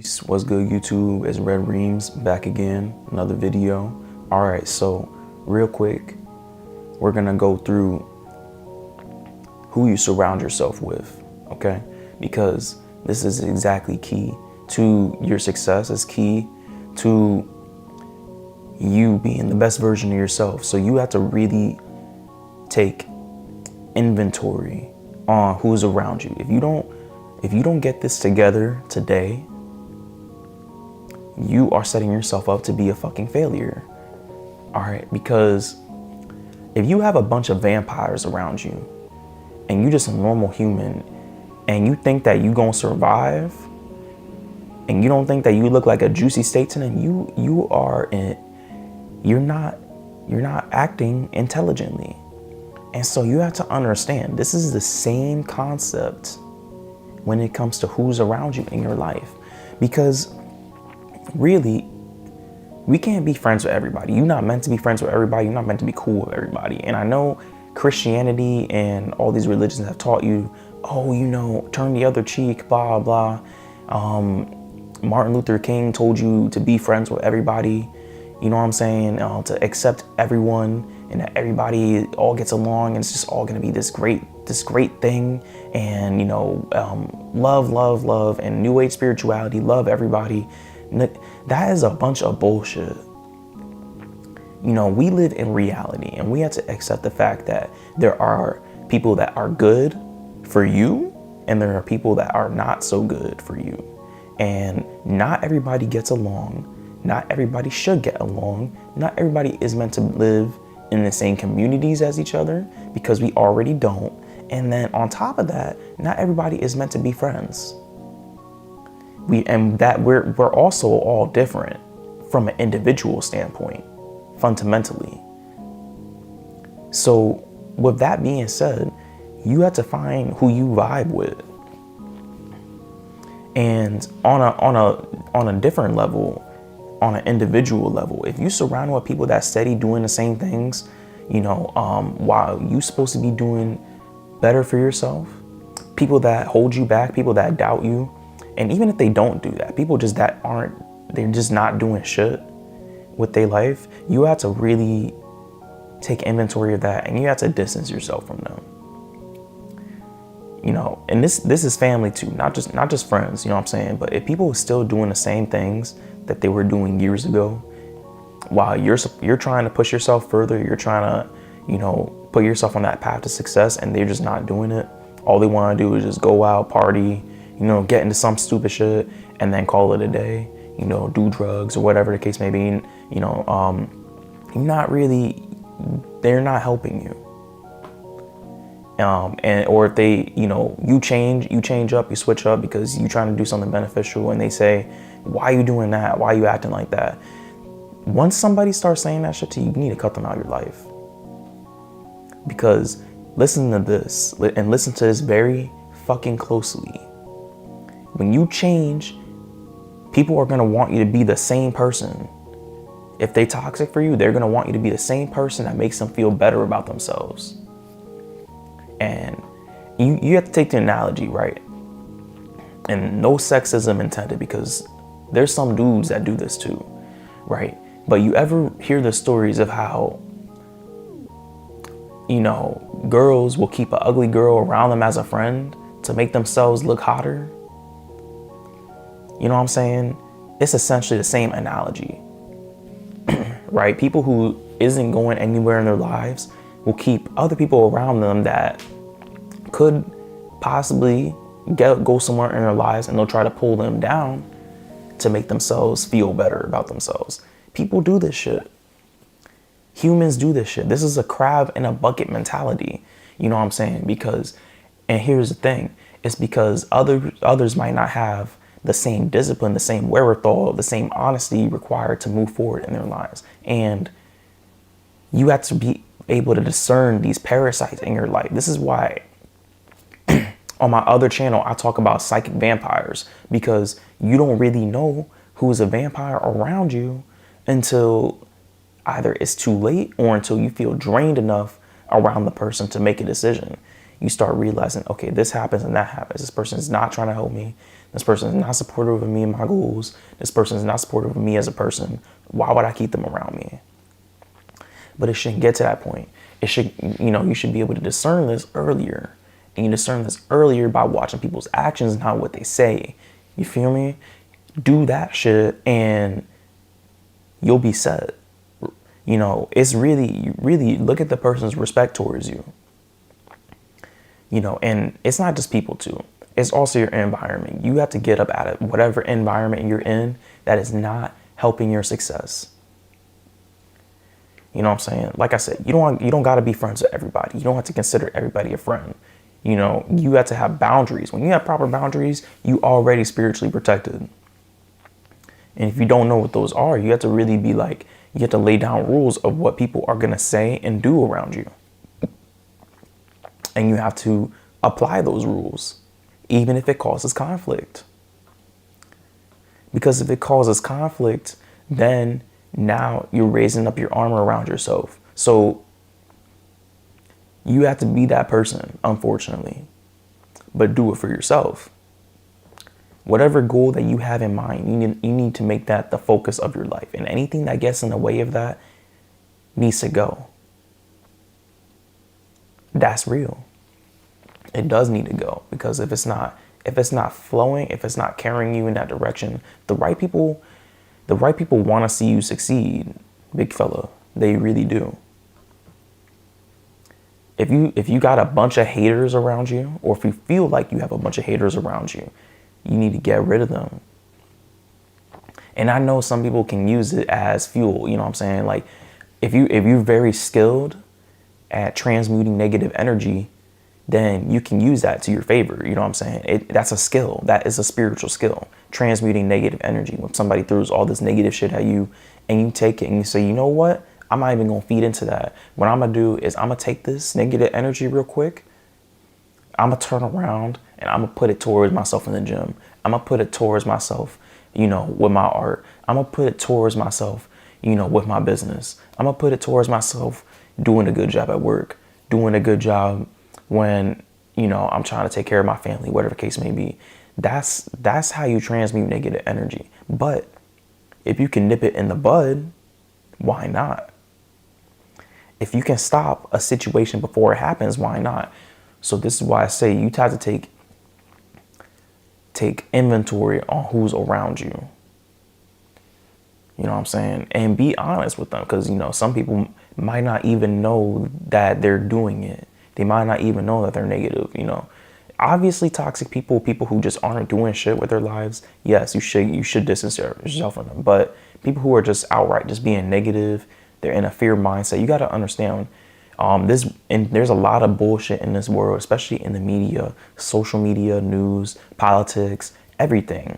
What's good, YouTube? It's Red Reams back again, another video. All right, so real quick, we're gonna go through who you surround yourself with, okay? Because this is exactly key to your success. It's key to you being the best version of yourself. So you have to really take inventory on who's around you. If you don't get this together today, you are setting yourself up to be a fucking failure. All right, because if you have a bunch of vampires around you and you're just a normal human and you think that you gonna survive and you don't think that you look like a juicy steak to them, you're not acting intelligently. And so you have to understand, this is the same concept when it comes to who's around you in your life. Because really, we can't be friends with everybody. You're not meant to be friends with everybody. You're not meant to be cool with everybody. And I know Christianity and all these religions have taught you, turn the other cheek, blah, blah. Martin Luther King told you to be friends with everybody. You know what I'm saying? To accept everyone and that everybody all gets along and it's just all gonna be this great thing. And, love, and new age spirituality, love everybody. That is a bunch of bullshit. We live in reality and we have to accept the fact that there are people that are good for you and there are people that are not so good for you. And not everybody gets along. Not everybody should get along. Not everybody is meant to live in the same communities as each other because we already don't. And then on top of that, not everybody is meant to be friends. We're also all different from an individual standpoint, fundamentally. So with that being said, you have to find who you vibe with. And on a different level, on an individual level, if you surround with people that steady doing the same things, while you supposed to be doing better for yourself, people that hold you back, people that doubt you. And even if they don't do that, people just they're just not doing shit with their life, you have to really take inventory of that and you have to distance yourself from them. And this is family too, not just friends, you know what I'm saying? But if people are still doing the same things that they were doing years ago, while you're trying to push yourself further, you're trying to, put yourself on that path to success and they're just not doing it, all they want to do is just go out, party, get into some stupid shit and then call it a day, do drugs or whatever the case may be, they're not helping you. Or if they, you change up, you switch up because you're trying to do something beneficial and they say, why are you doing that? Why are you acting like that? Once somebody starts saying that shit to you, you need to cut them out of your life. Because listen to this and listen to this very fucking closely. When you change, people are going to want you to be the same person. If they're toxic for you, they're going to want you to be the same person that makes them feel better about themselves. And you have to take the analogy, right? And no sexism intended, because there's some dudes that do this too, right? But you ever hear the stories of how, girls will keep an ugly girl around them as a friend to make themselves look hotter? You know what I'm saying? It's essentially the same analogy, right? People who isn't going anywhere in their lives will keep other people around them that could possibly go somewhere in their lives, and they'll try to pull them down to make themselves feel better about themselves. People do this shit. Humans do this shit. This is a crab in a bucket mentality. You know what I'm saying? And here's the thing, it's because others might not have the same discipline, the same wherewithal, the same honesty required to move forward in their lives. And you have to be able to discern these parasites in your life. This is why on my other channel, I talk about psychic vampires, because you don't really know who's a vampire around you until either it's too late or until you feel drained enough around the person to make a decision. You start realizing, okay, this happens and that happens. This person is not trying to help me. This person is not supportive of me and my goals. This person is not supportive of me as a person. Why would I keep them around me? But it shouldn't get to that point. It should, you should be able to discern this earlier. And you discern this earlier by watching people's actions, not what they say. You feel me? Do that shit and you'll be set. It's really, you really look at the person's respect towards you. And it's not just people too. It's also your environment. You have to get up out of whatever environment you're in that is not helping your success. You know what I'm saying? Like I said, you don't got to be friends with everybody. You don't have to consider everybody a friend. You have to have boundaries. When you have proper boundaries, you already spiritually protected. And if you don't know what those are, you have to really be like, you have to lay down rules of what people are going to say and do around you. And you have to apply those rules, even if it causes conflict. Because if it causes conflict, then now you're raising up your armor around yourself. So you have to be that person, unfortunately, but do it for yourself. Whatever goal that you have in mind, you need to make that the focus of your life. And anything that gets in the way of that needs to go. That's real. It does need to go, because if it's not flowing, if it's not carrying you in that direction, the right people want to see you succeed, big fella. They really do. If you got a bunch of haters around you, or if you feel like you have a bunch of haters around you, you need to get rid of them. And I know some people can use it as fuel, you know what I'm saying? Like if you're very skilled at transmuting negative energy, then you can use that to your favor. You know what I'm saying? That's a skill. That is a spiritual skill. Transmuting negative energy. When somebody throws all this negative shit at you and you take it and you say, you know what? I'm not even going to feed into that. What I'm going to do is I'm going to take this negative energy real quick. I'm going to turn around and I'm going to put it towards myself in the gym. I'm going to put it towards myself, with my art. I'm going to put it towards myself, with my business. I'm going to put it towards myself doing a good job at work, doing a good job when, I'm trying to take care of my family, whatever the case may be. That's how you transmute negative energy. But if you can nip it in the bud, why not? If you can stop a situation before it happens, why not? So this is why I say you have to take inventory on who's around you. You know what I'm saying? And be honest with them, because, some people might not even know that they're doing it. They might not even know that they're negative, Obviously, toxic people who just aren't doing shit with their lives, yes, you should distance yourself from them. But people who are just outright just being negative, they're in a fear mindset. You got to understand, there's a lot of bullshit in this world, especially in the media, social media, news, politics, everything.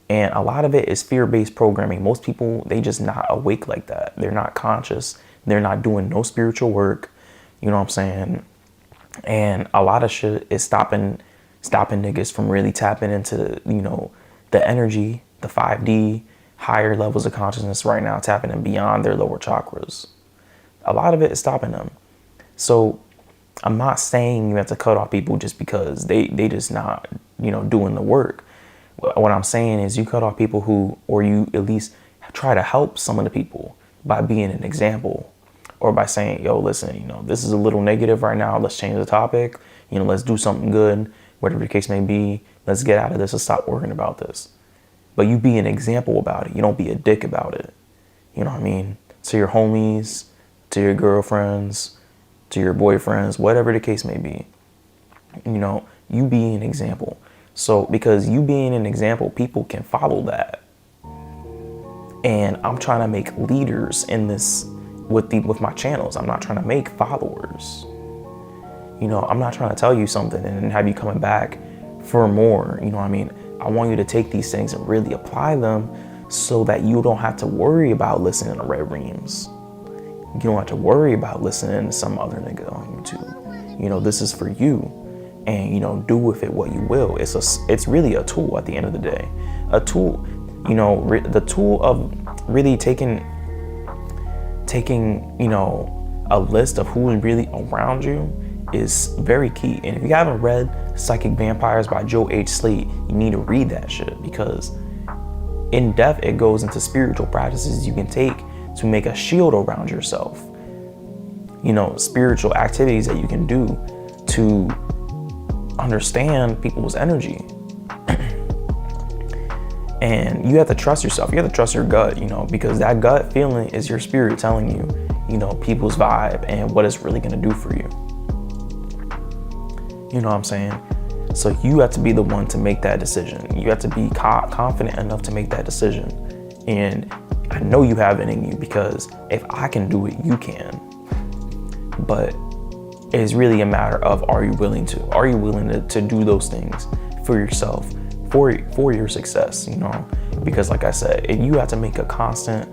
And a lot of it is fear-based programming. Most people, they just not awake like that. They're not conscious. They're not doing no spiritual work. You know what I'm saying? And a lot of shit is stopping niggas from really tapping into the energy, the 5D, higher levels of consciousness right now, tapping in beyond their lower chakras. A lot of it is stopping them. So I'm not saying you have to cut off people just because they just not, doing the work. What I'm saying is you cut off people or you at least try to help some of the people by being an example. Or by saying, yo, listen, this is a little negative right now. Let's change the topic. Let's do something good, whatever the case may be. Let's get out of this and stop worrying about this. But you be an example about it. You don't be a dick about it. You know what I mean? To your homies, to your girlfriends, to your boyfriends, whatever the case may be. You be an example. So because you being an example, people can follow that. And I'm trying to make leaders in this with my channels. I'm not trying to make followers. I'm not trying to tell you something and have you coming back for more. You know what I mean? I want you to take these things and really apply them so that you don't have to worry about listening to Red Reams. You don't have to worry about listening to some other nigga on YouTube. This is for you. And, do with it what you will. It's really a tool at the end of the day. A tool, the tool of really taking, a list of who is really around you is very key. And if you haven't read Psychic Vampires by Joe H. Slate, you need to read that shit, because in depth it goes into spiritual practices you can take to make a shield around yourself. You know, spiritual activities that you can do to understand people's energy. And you have to trust yourself. You have to trust your gut, you know, because that gut feeling is your spirit telling you, you know, people's vibe and what it's really going to do for you. You know what I'm saying? So you have to be the one to make that decision. You have to be confident enough to make that decision. And I know you have it in you, because if I can do it, you can. But it's really a matter of, are you willing to? Are you willing to do those things for yourself, for your success, you know? Because like I said, if you have to make a constant,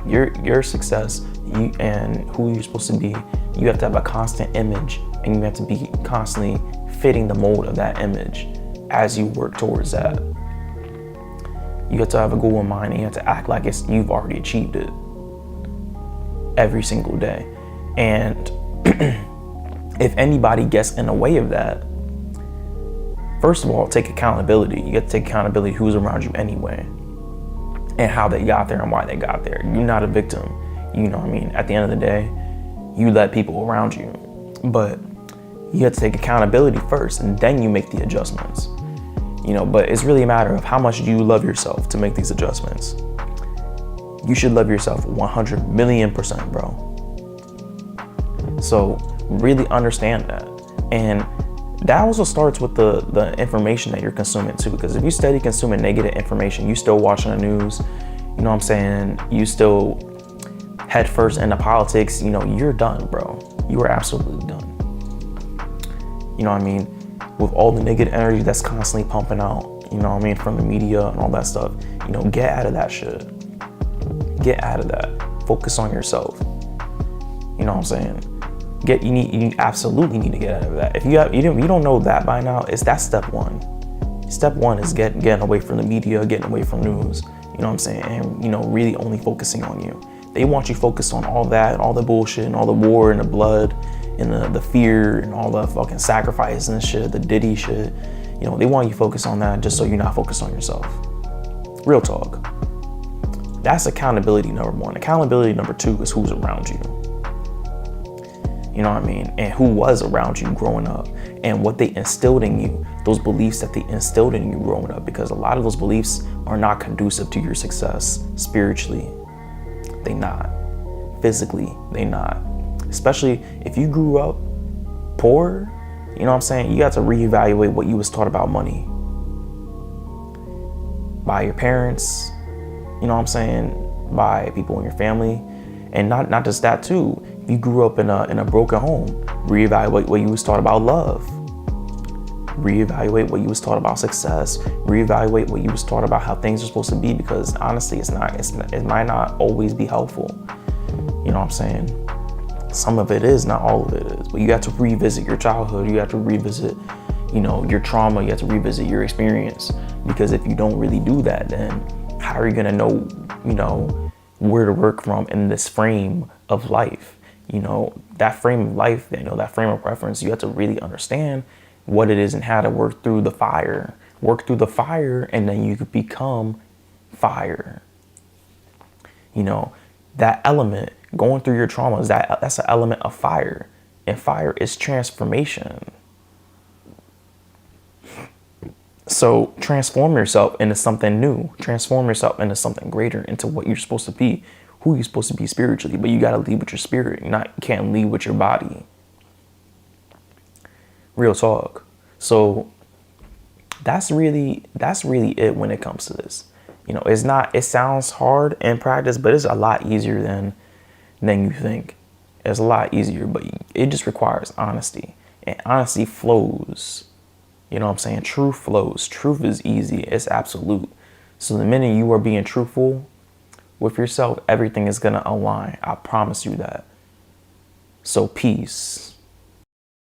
your success, you and who you're supposed to be, you have to have a constant image, and you have to be constantly fitting the mold of that image as you work towards that. You have to have a goal in mind, and you have to act like you've already achieved it every single day. And if anybody gets in the way of that, first of all, take accountability. You have to take accountability who's around you anyway, and how they got there and why they got there. You're not a victim. You know what I mean? At the end of the day, you let people around you. But you have to take accountability first, and then you make the adjustments. You know, but it's really a matter of how much do you love yourself to make these adjustments. You should love yourself 100,000,000%, bro. So really understand that. And that also starts with the information that you're consuming too, because if you steady consuming negative information, you still watching the news, you know what I'm saying, you still head first into politics, you know, you're done, bro. You are absolutely done. You know what I mean? With all the negative energy that's constantly pumping out, you know what I mean, from the media and all that stuff, you know, get out of that shit. Get out of that. Focus on yourself. You know what I'm saying? You absolutely need to get out of that. If you don't know that by now, that's step one. Step one is getting away from the media, getting away from news. You know what I'm saying? And, you know, really only focusing on you. They want you focused on all that, all the bullshit, and all the war and the blood and the fear and all the fucking sacrifice and shit, the Diddy shit. You know, they want you focused on that just so you're not focused on yourself. Real talk. That's accountability number one. Accountability number two is who's around you. You know what I mean? And who was around you growing up, and what they instilled in you, those beliefs that they instilled in you growing up, because a lot of those beliefs are not conducive to your success spiritually. They not. Physically, they not. Especially if you grew up poor, you know what I'm saying? You have to reevaluate what you was taught about money by your parents, you know what I'm saying? By people in your family. And not just that too. If you grew up in a broken home, reevaluate what you was taught about love. Reevaluate what you was taught about success. Reevaluate what you was taught about how things are supposed to be, because honestly, it might not always be helpful. You know what I'm saying? Some of it is, not all of it is. But you have to revisit your childhood. You have to revisit, you know, your trauma. You have to revisit your experience. Because if you don't really do that, then how are you gonna know, you know, where to work from in this frame of life? You know, that frame of life, you know, that frame of reference, you have to really understand what it is and how to work through the fire. Work through the fire, and then you could become fire. You know, that element, going through your traumas, that's an element of fire. And fire is transformation. So transform yourself into something new. Transform yourself into something greater, into what you're supposed to be, who you're supposed to be spiritually. But you got to lead with your spirit. You can't lead with your body. Real talk. So that's really it when it comes to this. You know, it sounds hard in practice, but it's a lot easier than you think. It's a lot easier, but it just requires honesty. And honesty flows. You know what I'm saying? Truth flows. Truth is easy. It's absolute. So the minute you are being truthful with yourself, everything is going to align. I promise you that. So peace.